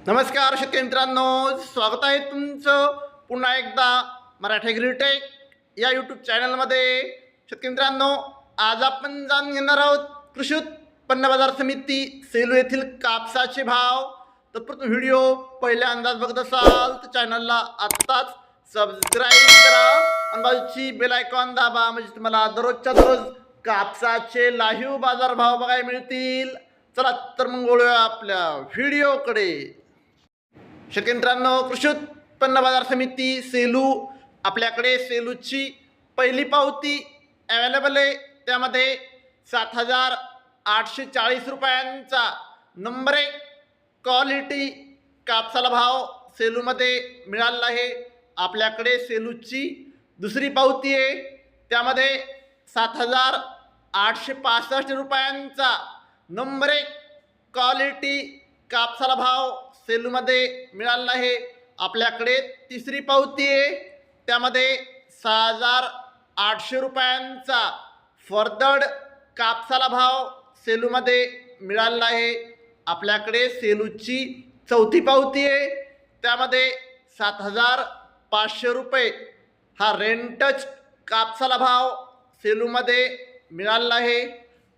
नमस्कार शेतकरी मित्रांनो, स्वागत आहे तुमचं पुन्हा एकदा मराठी ॲग्रीटेक या यूट्यूब चॅनलमध्ये। शेतकरी मित्रांनो, आज आपण जाणून घेणार आहोत कृषी उत्पन्न बाजार समिती सेलू येथील कापसाचे भाव। तत्पूर्वी व्हिडिओ पहिल्या अंदाज बघत असाल तर चॅनलला आत्ताच सबस्क्राईब करा आणि बाजूची बेल आयकॉन दाबा, म्हणजे तुम्हाला दररोजच्या दररोज कापसाचे लाईव्ह बाजार भाव बघायला मिळतील। चला तर मग वळूया आपल्या व्हिडिओकडे। शेतकरी मित्रांनो, कृषी उत्पन्न बाजार समिती सेलू, आपल्याकडे सेलूची पहिली पावती अवेलेबल आहे। त्यामध्ये 7,840 रुपयांचा नंबर 1 क्वालिटी कापसाला भाव सेलूमध्ये मिळाला आहे। आपल्याकडे सेलूची दुसरी पावती आहे, त्यामध्ये 7,865 रुपयांचा नंबर 1 क्वालिटी कापसाला भाव सेलूमध्ये मिळाला आहे। आपल्याकडे तिसरी पावती आहे, त्यामध्ये 6,800 रुपयांचा फरदड कापसाला भाव सेलूमध्ये मिळाला आहे। आपल्याकडे सेलूची चौथी पावती आहे, त्यामध्ये 7,500 रुपये हा रेंटच कापसाला भाव सेलूमध्ये मिळाला आहे।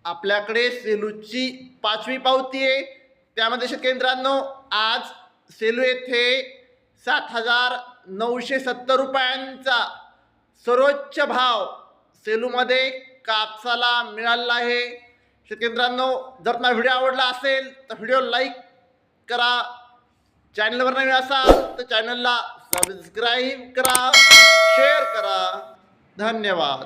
आपल्याकडे सेलूची पाचवी पावती आहे, त्यामध्ये शेतकरी मित्रांनो आज सेलू येथे 7,970 रुपयांचा सर्वोच्च भाव सेलूमध्ये कापसाला मिळाला आहे। शेतकरी मित्रांनो, जर तुम्हाला व्हिडिओ आवडला असेल तर व्हिडिओ लाईक करा, चॅनलवर नवीन असाल तर चॅनलला सबस्क्राईब करा, शेअर करा। धन्यवाद।